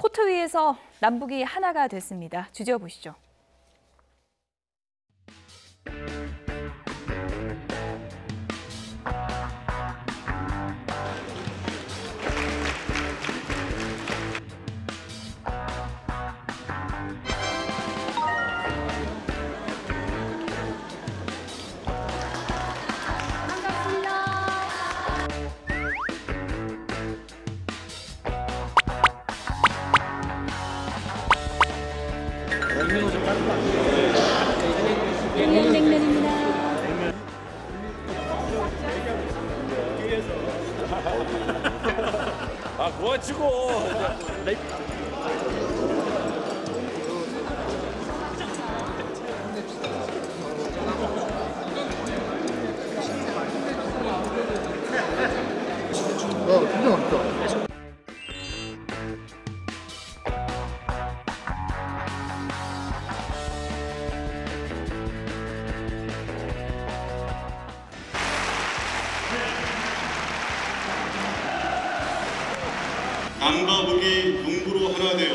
코트 위에서 남북이 하나가 됐습니다. 주제어 보시죠. 냉면입니다. 아, 고아치고. 진짜 맛있다. 남과 북이 농구로 하나 되어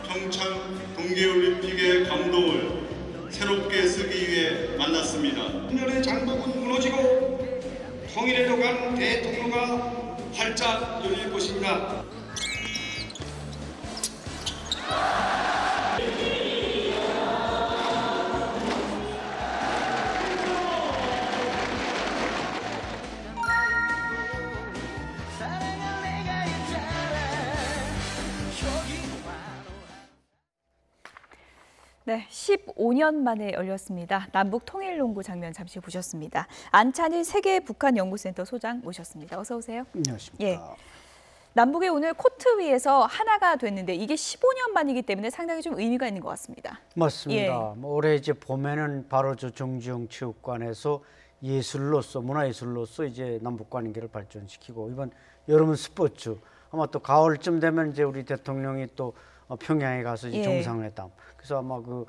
평창 동계올림픽의 감동을 새롭게 쓰기 위해 만났습니다. 년의 장벽은 무너지고 통일해로 간 대통로가 활짝 열릴 것입니다. 네, 15년 만에 열렸습니다. 남북 통일 농구 장면 잠시 보셨습니다. 안찬일 세계 북한 연구센터 소장 모셨습니다. 어서 오세요. 안녕하십니까. 예. 남북이 오늘 코트 위에서 하나가 됐는데 이게 15년 만이기 때문에 상당히 좀 의미가 있는 것 같습니다. 맞습니다. 예. 뭐 올해 이제 봄에는 바로 저 정주영 체육관에서 예술로서 문화예술로서 이제 남북 관계를 발전시키고 이번 여름은 스포츠 아마 또 가을쯤 되면 이제 우리 대통령이 또 평양에 가서 이제 예. 정상회담. 그래서 아마 그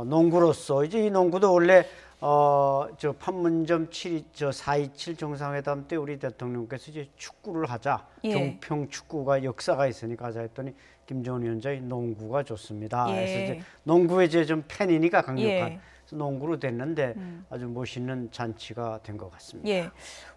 농구로서 이제 이 농구도 원래 저 판문점 4.27 정상회담 때 우리 대통령께서 이제 축구를 하자. 예. 경평 축구가 역사가 있으니까 하자 했더니 김정은 위원장이 농구가 좋습니다. 예. 그래서 이제 농구에 이제 좀 팬이니까 강력한. 예. 농구로 됐는데 아주 멋있는 잔치가 된 것 같습니다. 예.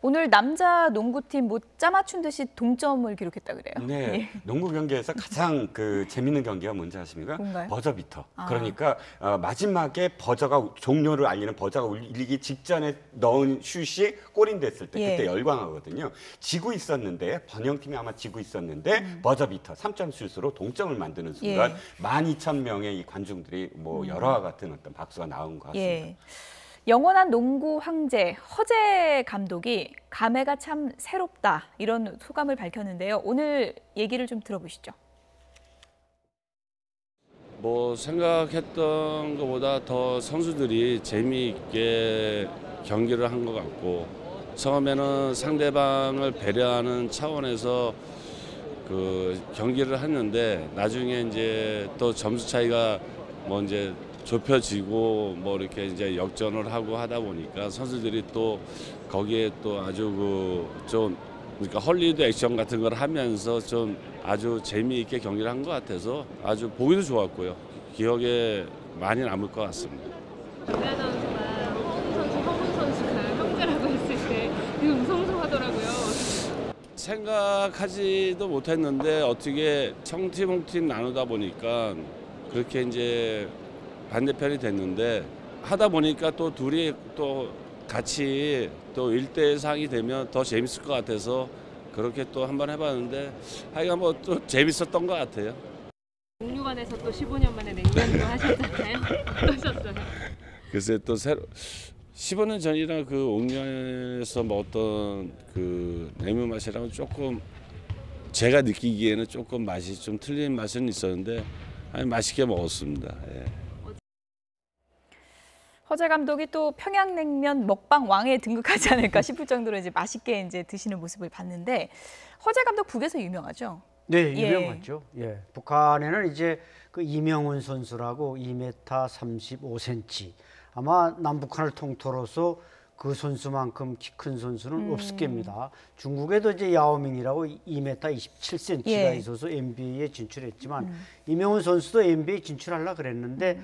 오늘 남자 농구팀 뭐 짜맞춘 듯이 동점을 기록했다 그래요. 네, 예. 농구 경기에서 가장 그 재밌는 경기가 뭔지 아십니까? 뭔가요? 버저비터. 아. 그러니까 마지막에 버저가 종료를 알리는 버저가 울리기 직전에 넣은 슛이 골인 됐을 때 예. 그때 열광하거든요. 지고 있었는데 번영팀이 아마 지고 있었는데 버저비터 3점 슛으로 동점을 만드는 순간 예. 12,000명의 이 관중들이 뭐 열화와 같은 어떤 박수가 나온 것 같습니다. 예. 영원한 농구 황제 허재 감독이 감회가 참 새롭다 이런 소감을 밝혔는데요. 오늘 얘기를 좀 들어보시죠. 뭐 생각했던 것보다 더 선수들이 재미있게 경기를 한 것 같고 처음에는 상대방을 배려하는 차원에서 그 경기를 했는데 나중에 이제 또 점수 차이가 뭐 이제 좁혀지고 뭐 이렇게 이제 역전을 하고 하다 보니까 선수들이 또 거기에 또 아주 그 좀 그러니까 헐리우드 액션 같은 걸 하면서 좀 아주 재미있게 경기를 한 것 같아서 아주 보기도 좋았고요. 기억에 많이 남을 것 같습니다. 김대하 선수가 허훈 선수가 형제라고 했을 때 되게 웅성웅성하더라고요. 생각하지도 못했는데 어떻게 청팀 나누다 보니까 그렇게 이제 반대편이 됐는데 하다 보니까 또 둘이 또 같이 또 1대 상이 되면 더 재밌을 것 같아서 그렇게 또 한번 해봤는데 하여간 뭐 또 재밌었던 것 같아요. 옥류관에서 또 15년 만에 냉면도 하셨잖아요. 어떠셨어요? 글쎄 또 새로 15년 전이랑 그 옥류관에서 먹었던 그 냉면 맛이랑은 조금 제가 느끼기에는 조금 맛이 좀 틀린 맛은 있었는데 아니 맛있게 먹었습니다. 예. 허재 감독이 또 평양냉면 먹방 왕에 등극하지 않을까 싶을 정도로 이제 맛있게 이제 드시는 모습을 봤는데 허재 감독 북에서 유명하죠? 네, 예. 유명하죠. 예. 북한에는 이제 그 이명훈 선수라고 2m 35cm 아마 남북한을 통틀어서 그 선수만큼 키 큰 선수는 없을 겁니다. 중국에도 이제 야오밍이라고 2m 27cm가 예. 있어서 NBA에 진출했지만 이명훈 선수도 NBA 진출하려고 그랬는데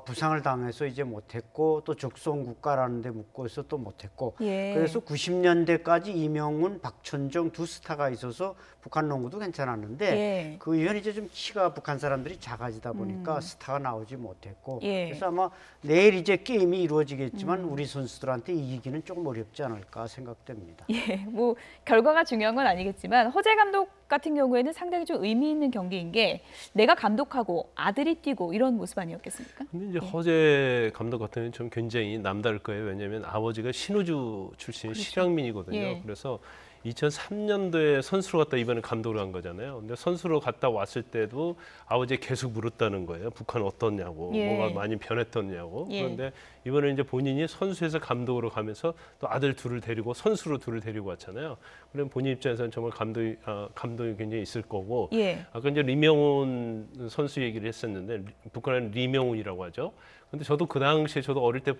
부상을 당해서 이제 못했고 또 적성 국가라는 데 묶어서 또 못했고 예. 그래서 90년대까지 이명훈, 박천정 두 스타가 있어서 북한 농구도 괜찮았는데 예. 그 이후에 이제 좀 키가 북한 사람들이 작아지다 보니까 스타가 나오지 못했고 예. 그래서 아마 내일 이제 게임이 이루어지겠지만 우리 선수들한테 이기기는 조금 어렵지 않을까 생각됩니다. 예, 뭐 결과가 중요한 건 아니겠지만 허재 감독 같은 경우에는 상당히 좀 의미 있는 경기인 게 내가 감독하고 아들이 뛰고 이런 모습 아니었겠습니까? 근데 이제 허재 감독 같은 경우는 좀 굉장히 남다를 거예요. 왜냐하면 아버지가 신우주 출신 그렇죠. 실향민이거든요. 예. 그래서 2003년도에 선수로 갔다 이번에 감독으로 간 거잖아요. 근데 선수로 갔다 왔을 때도 아버지 계속 물었다는 거예요. 북한 어떻냐고, 예. 뭐가 많이 변했더냐고. 예. 그런데 이번에 이제 본인이 선수에서 감독으로 가면서 또 아들 둘을 데리고 선수로 둘을 데리고 왔잖아요. 그럼 본인 입장에서는 정말 감동이 굉장히 있을 거고. 예. 아까 이제 리명훈 선수 얘기를 했었는데 북한은 리명훈이라고 하죠. 근데 저도 그 당시에 저도 어릴 때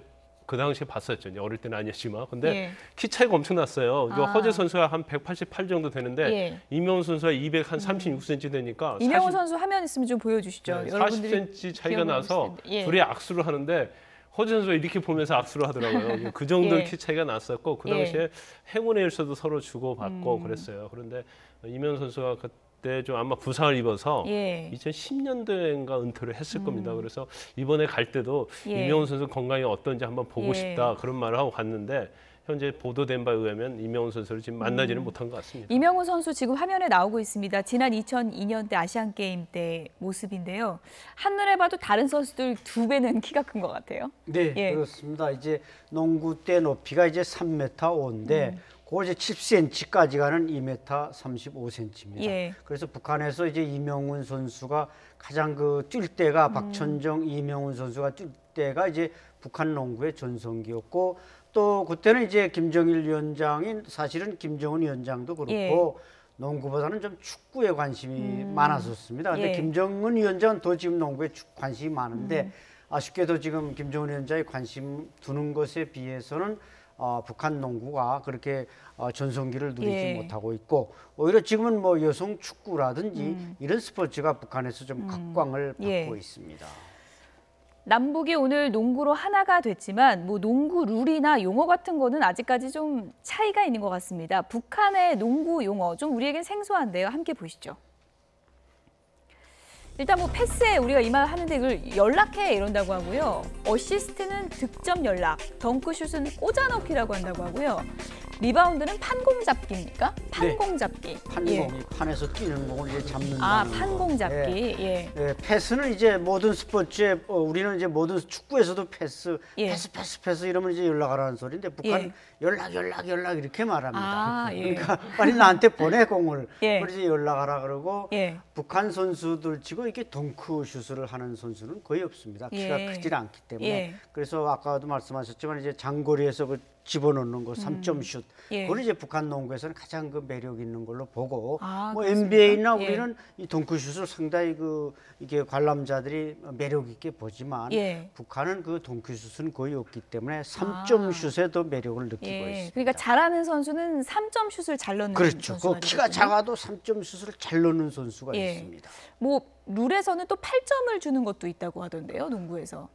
그 당시에 봤었죠. 이제 어릴 때는 아니었지만, 근데 예. 키 차이가 엄청났어요. 이거 아. 허재 선수가 한 188 정도 되는데 예. 이명훈 선수가 236cm 되니까 이명훈 선수 화면 있으면 좀 보여주시죠. 네, 여러분들이 40cm 차이가 기억나고 나서 있을 텐데. 예. 둘이 악수를 하는데 허재 선수가 이렇게 보면서 악수를 하더라고요. 그 정도 예. 키 차이가 났었고 그 예. 당시에 행운의 일서도 서로 주고받고 그랬어요. 그런데 이명훈 선수가 그때 좀 아마 부상을 입어서 예. 2010년도인가 은퇴를 했을 겁니다. 그래서 이번에 갈 때도 예. 이명훈 선수 건강이 어떤지 한번 보고 예. 싶다 그런 말을 하고 갔는데 현재 보도된 바에 의하면 이명훈 선수를 지금 만나지는 못한 것 같습니다. 이명훈 선수 지금 화면에 나오고 있습니다. 지난 2002년 때 아시안 게임 때 모습인데요. 한눈에 봐도 다른 선수들 2배는 키가 큰 것 같아요. 네, 예. 그렇습니다. 이제 농구 때 높이가 이제 3m 5인데 그거 이제 10cm까지 가는 2m 35cm입니다. 예. 그래서 북한에서 이제 이명훈 선수가 가장 그 뛸 때가 박천정, 이명훈 선수가 뛸 때가 이제 북한 농구의 전성기였고 또 그때는 이제 김정일 위원장인 사실은 김정은 위원장도 그렇고 예. 농구보다는 좀 축구에 관심이 많았었습니다. 근데 예. 김정은 위원장은 더 지금 농구에 관심이 많은데 아쉽게도 지금 김정은 위원장이 관심 두는 것에 비해서는 북한 농구가 그렇게 전성기를 누리지 예. 못하고 있고 오히려 지금은 뭐 여성 축구라든지 이런 스포츠가 북한에서 좀 각광을 받고 예. 있습니다. 남북이 오늘 농구로 하나가 됐지만 뭐 농구 룰이나 용어 같은 거는 아직까지 좀 차이가 있는 것 같습니다. 북한의 농구 용어 좀 우리에겐 생소한데요. 함께 보시죠. 일단 뭐 패스에 우리가 이 말 하는데 이걸 연락해 이런다고 하고요. 어시스트는 득점 연락, 덩크슛은 꽂아넣기라고 한다고 하고요. 리바운드는 판공 잡기입니까? 판공 잡기. 판공이 예. 판에서 뛰는 공을 이제 잡는다. 아, 판공 잡기. 예. 예, 패스는 이제 모든 스포츠에 우리는 이제 모든 축구에서도 패스 이러면 이제 연락하라는 소리인데 북한 예. 연락 이렇게 말합니다. 아, 예. 그러니까 빨리 나한테 보내 공을. 예. 그래서 연락하라 그러고 예. 북한 선수들 치고 이렇게 덩크슛을 하는 선수는 거의 없습니다. 키가 예. 크질 않기 때문에. 예. 그래서 아까도 말씀하셨지만 이제 장거리에서 그 집어넣는 거 3점 슛. 예. 그걸 이제 북한 농구에서는 가장 그 매력 있는 걸로 보고 아, 뭐 그렇습니까? NBA나 예. 우리는 이 덩크슛을 상당히 이게 관람자들이 매력 있게 보지만 예. 북한은 그 덩크슛은 거의 없기 때문에 3점 슛에 더 매력을 느끼고 예. 있습니다. 그러니까 잘하는 선수는 3점 슛을 잘 넣는 그렇죠. 선수가 그 키가 되겠군요. 작아도 3점 슛을 잘 넣는 선수가 예. 있습니다. 뭐 룰에서는 또 8점을 주는 것도 있다고 하던데요, 농구에서.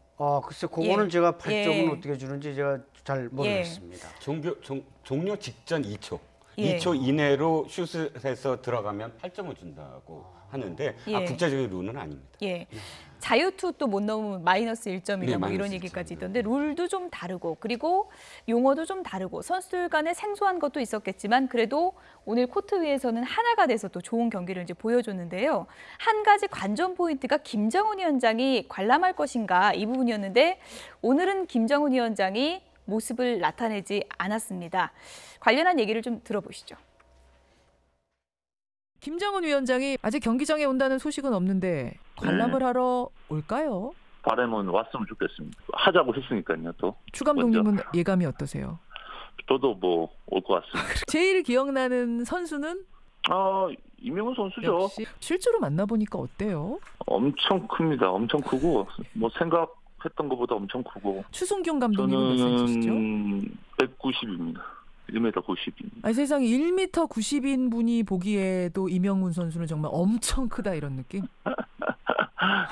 글쎄 그거는 예. 제가 8점은 예. 어떻게 주는지 제가 잘 모르겠습니다. 종료 직전 2초. 예. 2초 이내로 슛에서 들어가면 8점을 준다고 하는데 예. 국제적인 룰은 아닙니다. 예. 자유투 또 못 넣으면 마이너스 1점이다 네, 뭐 이런 마이너스 얘기까지 1점. 있던데 룰도 좀 다르고 그리고 용어도 좀 다르고 선수들 간에 생소한 것도 있었겠지만 그래도 오늘 코트 위에서는 하나가 돼서 또 좋은 경기를 이제 보여줬는데요. 한 가지 관전 포인트가 김정은 위원장이 관람할 것인가 이 부분이었는데 오늘은 김정은 위원장이 모습을 나타내지 않았습니다. 관련한 얘기를 좀 들어보시죠. 김정은 위원장이 아직 경기장에 온다는 소식은 없는데 관람을 하러 올까요? 바람은 왔으면 좋겠습니다. 하자고 했으니까요. 또 추 감독님은 예감이 어떠세요? 저도 뭐 올 것 같습니다. 제일 기억나는 선수는 이명훈 선수죠. 역시 실제로 만나보니까 어때요? 엄청 큽니다. 엄청 크고 뭐 했던 것보다 엄청 크고. 추승균 감독님은 몇 센치시죠? 저는 190입니다. 1m 90입니다. 아니, 세상에 1m 90인 분이 보기에도 이명훈 선수는 정말 엄청 크다 이런 느낌?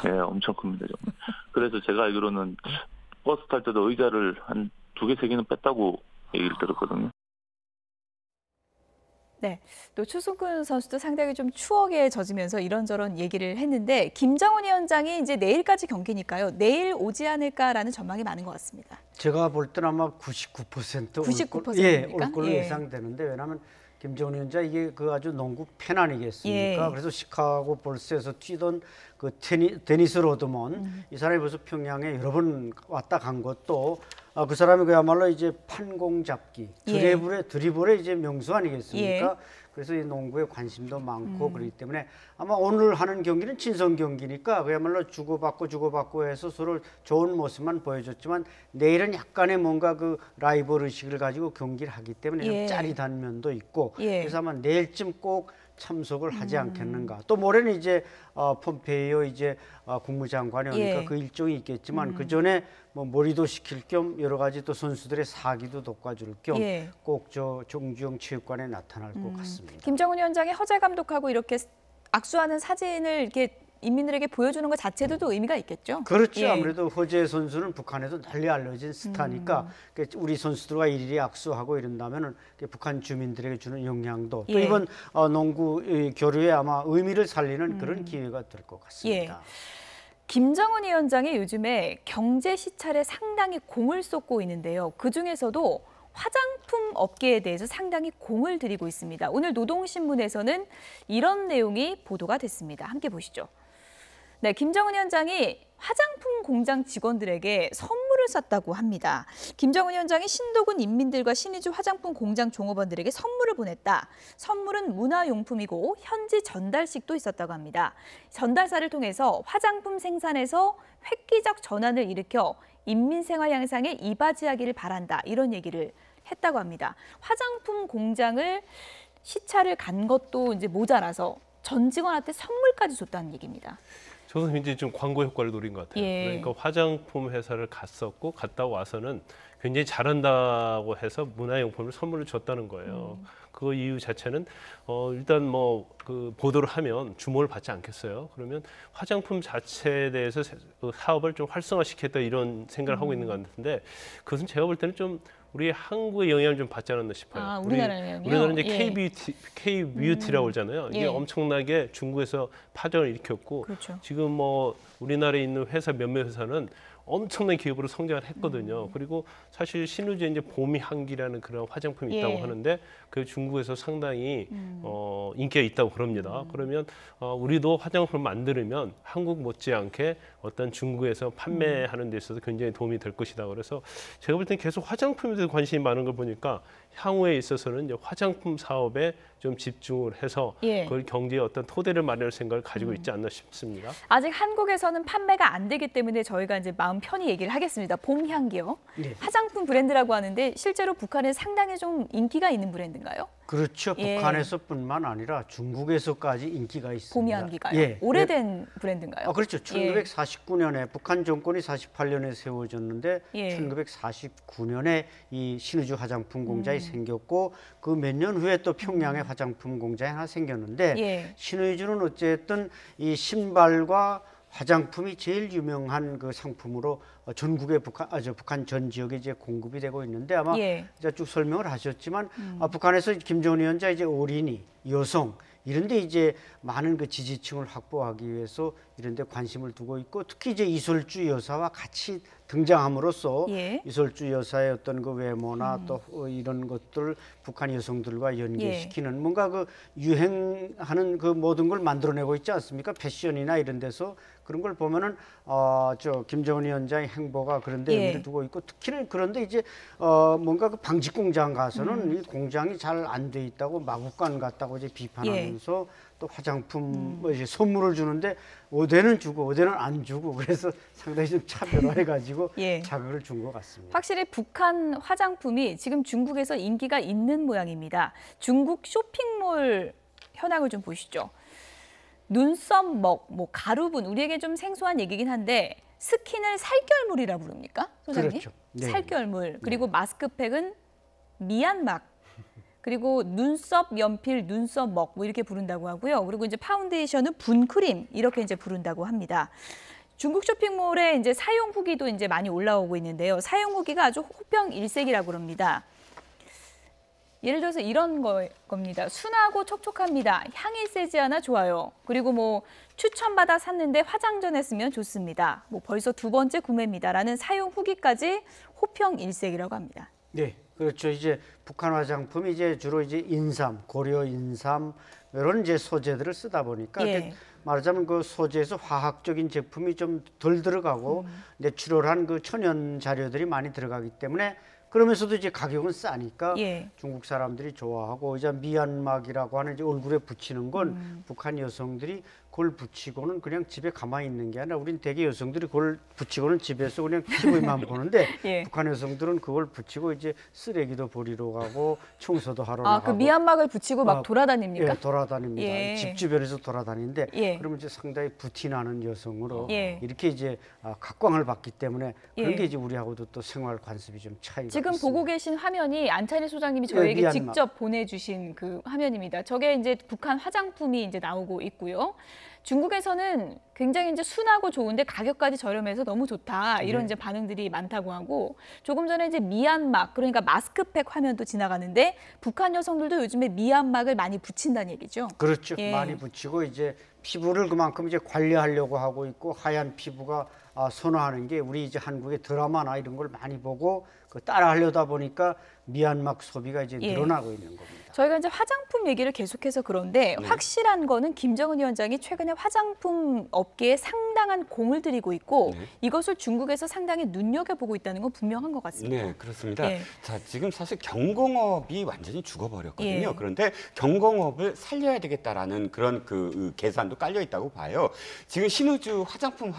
네, 엄청 큽니다. 정말. 그래서 제가 알기로는 버스 탈 때도 의자를 한 2개, 3개는 뺐다고 얘기를 들었거든요. 네, 또 추승균 선수도 상당히 좀 추억에 젖으면서 이런저런 얘기를 했는데 김정은 위원장이 이제 내일까지 경기니까요. 내일 오지 않을까라는 전망이 많은 것 같습니다. 제가 볼 때는 아마 99% 99%입니까? 올 걸로 예. 예상되는데 왜냐하면 김정은 위원장 이게 그 아주 농구 팬 아니겠습니까? 예. 그래서 시카고 볼스에서 뛰던 그 데니스 로드먼 이 사람이 벌써 평양에 여러 번 왔다 간 것도 그 사람이 그야말로 이제 판공 잡기, 드리블의 이제 명수 아니겠습니까? 예. 그래서 이 농구에 관심도 많고 그렇기 때문에 아마 오늘 하는 경기는 친선 경기니까 그야말로 주고받고 해서 서로 좋은 모습만 보여줬지만 내일은 약간의 뭔가 그 라이벌 의식을 가지고 경기를 하기 때문에 좀 짜릿한 면도 있고 그래서 아마 내일쯤 꼭 참석을 하지 않겠는가. 또 모레는 이제 폼페이오 이제 국무장관이 오니까 그 일정이 있겠지만 그 전에 뭐 몰이도 시킬 겸 여러 가지 또 선수들의 사기도 돋궈줄 겸 꼭 저 정주영 체육관에 나타날 것 같습니다. 김정은 위원장이 허재 감독하고 이렇게 악수하는 사진을 이렇게 인민들에게 보여주는 것 자체도 또 의미가 있겠죠. 그렇죠. 아무래도 허재 선수는 북한에도 널리 알려진 스타니까 우리 선수들과 일일이 악수하고 이런다면은 북한 주민들에게 주는 영향도 또 이번 농구 교류에 아마 의미를 살리는 그런 기회가 될 것 같습니다. 김정은 위원장이 요즘에 경제 시찰에 상당히 공을 쏟고 있는데요. 그중에서도 화장품 업계에 대해서 상당히 공을 들이고 있습니다. 오늘 노동신문에서는 이런 내용이 보도가 됐습니다. 함께 보시죠. 네, 김정은 위원장이 화장품 공장 직원들에게 선물을 쐈다고 합니다. 김정은 위원장이 신도군 인민들과 신의주 화장품 공장 종업원들에게 선물을 보냈다. 선물은 문화용품이고 현지 전달식도 있었다고 합니다. 전달사를 통해서 화장품 생산에서 획기적 전환을 일으켜 인민생활 향상에 이바지하기를 바란다. 이런 얘기를 했다고 합니다. 화장품 공장을 시찰을 간 것도 이제 모자라서 전 직원한테 선물까지 줬다는 얘기입니다. 저는 굉장히 좀 광고 효과를 노린 것 같아요. 그러니까 화장품 회사를 갔었고 갔다 와서는 굉장히 잘한다고 해서 문화용품을 선물을 줬다는 거예요. 그 이유 자체는 일단 뭐 그 보도를 하면 주목을 받지 않겠어요. 그러면 화장품 자체에 대해서 사업을 좀 활성화시켰다 이런 생각을 하고 있는 것 같은데 그것은 제가 볼 때는 좀 우리 한국의 영향을 좀 받지 않았나 싶어요. 우리나라는 이제 K-뷰티라고 그러잖아요. 이게 엄청나게 중국에서 파장을 일으켰고 지금 뭐 우리나라에 있는 회사 몇몇 회사는 엄청난 기업으로 성장을 했거든요. 그리고 사실 신우주에 이제 봄이 향기라는 그런 화장품이 있다고 하는데 그 중국에서 상당히 인기가 있다고 그럽니다. 그러면 우리도 화장품을 만들면 한국 못지않게 어떤 중국에서 판매하는 데 있어서 굉장히 도움이 될 것이다. 그래서 제가 볼 때는 계속 화장품에 대해서 관심이 많은 걸 보니까 향후에 있어서는 이제 화장품 사업에 좀 집중을 해서 그걸 경제의 어떤 토대를 마련할 생각을 가지고 있지 않나 싶습니다. 아직 한국에서는 판매가 안 되기 때문에 저희가 이제 마음 편히 얘기를 하겠습니다. 봄 향기요. 화장품 브랜드라고 하는데 실제로 북한에 상당히 좀 인기가 있는 브랜드인가요? 그렇죠. 북한에서뿐만 아니라 중국에서까지 인기가 있습니다. 봄 향기가요? 오래된 브랜드인가요? 그렇죠. 1949년에 북한 정권이 48년에 세워졌는데 1949년에 이 신의주 화장품 공장이 생겼고 그 몇 년 후에 또 평양에 화장품 공장이 하나 생겼는데 신의주는 어쨌든 이 신발과 화장품이 제일 유명한 그 상품으로 전국의 북한 전 지역에 이제 공급이 되고 있는데 아마 이제 쭉 설명을 하셨지만 북한에서 김정은 위원장 이제 어린이, 여성 이런 데 이제 많은 그 지지층을 확보하기 위해서 이런 데 관심을 두고 있고 특히 이제 이설주 여사와 같이 등장함으로써 이설주 여사의 어떤 그 외모나 또 이런 것들 북한 여성들과 연계시키는 뭔가 그 유행하는 그 모든 걸 만들어내고 있지 않습니까? 패션이나 이런 데서 그런 걸 보면은 저 김정은 위원장의 행보가 그런 데 의미를 두고 있고 특히는 그런데 이제 뭔가 그 방직 공장 가서는 이 공장이 잘 안 돼 있다고 마구간 같다고 이제 비판하면서 또 화장품 뭐 이제 선물을 주는데 어디는 주고 어디는 안 주고 그래서 상당히 좀 차별화해 가지고 자극을 준 것 같습니다. 확실히 북한 화장품이 지금 중국에서 인기가 있는 모양입니다. 중국 쇼핑몰 현황을 좀 보시죠. 눈썹 먹, 뭐 가루분 우리에게 좀 생소한 얘기긴 한데 스킨을 살결물이라 부릅니까, 소장님? 그렇죠. 네. 살결물. 그리고 마스크팩은 미얀막. 그리고 눈썹 연필, 눈썹 먹 뭐 이렇게 부른다고 하고요. 그리고 이제 파운데이션은 분크림 이렇게 이제 부른다고 합니다. 중국 쇼핑몰에 이제 사용 후기도 이제 많이 올라오고 있는데요. 사용 후기가 아주 호평일색이라고 그럽니다. 예를 들어서 이런 겁니다. 순하고 촉촉합니다. 향이 세지 않아 좋아요. 그리고 뭐 추천받아 샀는데 화장 전에 쓰면 좋습니다. 뭐 벌써 2번째 구매입니다라는 사용 후기까지 호평일색이라고 합니다. 네, 그렇죠. 이제 북한 화장품이 이제 주로 이제 인삼, 고려 인삼 이런 이제 소재들을 쓰다 보니까 예. 말하자면 그 소재에서 화학적인 제품이 좀 덜 들어가고 내추럴한 그 천연 자료들이 많이 들어가기 때문에 그러면서도 이제 가격은 싸니까 예. 중국 사람들이 좋아하고 이제 미얀막이라고 하는 이제 얼굴에 붙이는 건 북한 여성들이 그걸 붙이고는 그냥 집에 가만히 있는 게 아니라 우린 대개 여성들이 그걸 붙이고는 집에서 그냥 TV만 보는데 예. 북한 여성들은 그걸 붙이고 이제 쓰레기도 버리러 가고 청소도 하러 아, 나가고 그 미얀막을 붙이고 막 돌아다닙니까? 예, 돌아다닙니다. 예. 집 주변에서 돌아다니는데 예. 그러면 이제 상당히 부티나는 여성으로 예. 이렇게 이제 각광을 받기 때문에 그런 예. 게 이제 우리하고도 또 생활 관습이 좀 차이가 지금 있습니다. 보고 계신 화면이 안찬일 소장님이 저에게 미얀막. 직접 보내주신 그 화면입니다. 저게 이제 북한 화장품이 이제 나오고 있고요. 중국에서는 굉장히 이제 순하고 좋은데 가격까지 저렴해서 너무 좋다 이런 이제 반응들이 많다고 하고 조금 전에 이제 미얀막 그러니까 마스크팩 화면도 지나가는데 북한 여성들도 요즘에 미얀막을 많이 붙인다는 얘기죠. 그렇죠. 예. 많이 붙이고 이제 피부를 그만큼 이제 관리하려고 하고 있고 하얀 피부가 선호하는 게 우리 이제 한국의 드라마나 이런 걸 많이 보고 그 따라하려다 보니까 미얀막 소비가 이제 예. 늘어나고 있는 겁니다. 저희가 이제 화장품 얘기를 계속해서 그런데 확실한 거는 김정은 위원장이 최근에 화장품 업계에 상당한 공을 들이고 있고 이것을 중국에서 상당히 눈여겨보고 있다는 건 분명한 것 같습니다. 네, 그렇습니다. 예. 자, 지금 사실 경공업이 완전히 죽어버렸거든요. 예. 그런데 경공업을 살려야 되겠다라는 그런 그 계산도 깔려 있다고 봐요. 지금 신우주 화장품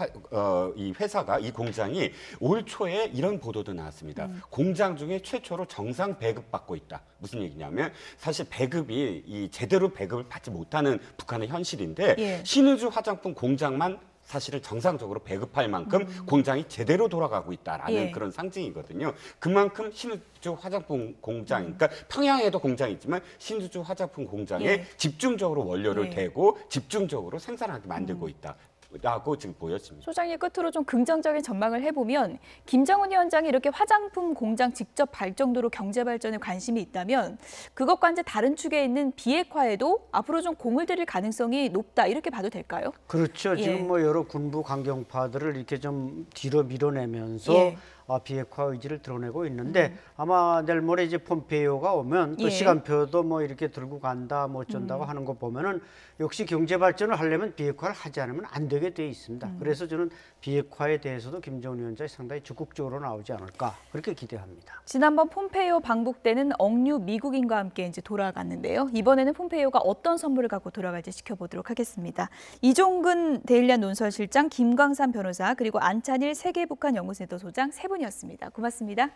이 회사가 이 공장이 올 초에 이런 보도도 나왔습니다. 공장 중에 최초로 정상 배급받고 있다. 무슨 얘기냐면 사실 배급이 이 제대로 배급을 받지 못하는 북한의 현실인데 예. 신우주 화장품 공장만 사실은 정상적으로 배급할 만큼 공장이 제대로 돌아가고 있다라는 예. 그런 상징이거든요. 그만큼 신우주 화장품 공장, 그러니까 평양에도 공장이 있지만 신우주 화장품 공장에 예. 집중적으로 원료를 예. 대고 집중적으로 생산하게 만들고 있다. 라고 지금 보였습니다. 소장님 끝으로 좀 긍정적인 전망을 해보면 김정은 위원장이 이렇게 화장품 공장 직접 발 정도로 경제 발전에 관심이 있다면 그것과 이제 다른 축에 있는 비핵화에도 앞으로 좀 공을 들일 가능성이 높다 이렇게 봐도 될까요? 그렇죠. 예. 지금 뭐 여러 군부 강경파들을 이렇게 좀 뒤로 밀어내면서 예. 비핵화 의지를 드러내고 있는데 아마 내일 모레 이제 폼페이오가 오면 또 예. 시간표도 뭐 이렇게 들고 간다 뭐 어쩐다고 하는 거 보면은 역시 경제 발전을 하려면 비핵화를 하지 않으면 안 되게 돼 있습니다. 그래서 저는 비핵화에 대해서도 김정은 위원장이 상당히 적극적으로 나오지 않을까 그렇게 기대합니다. 지난번 폼페이오 방북 때는 억류 미국인과 함께 이제 돌아갔는데요. 이번에는 폼페이오가 어떤 선물을 갖고 돌아갈지 지켜보도록 하겠습니다. 이종근 데일리안 논설실장, 김광삼 변호사 그리고 안찬일 세계북한 연구센터 소장 세 분이었습니다. 고맙습니다.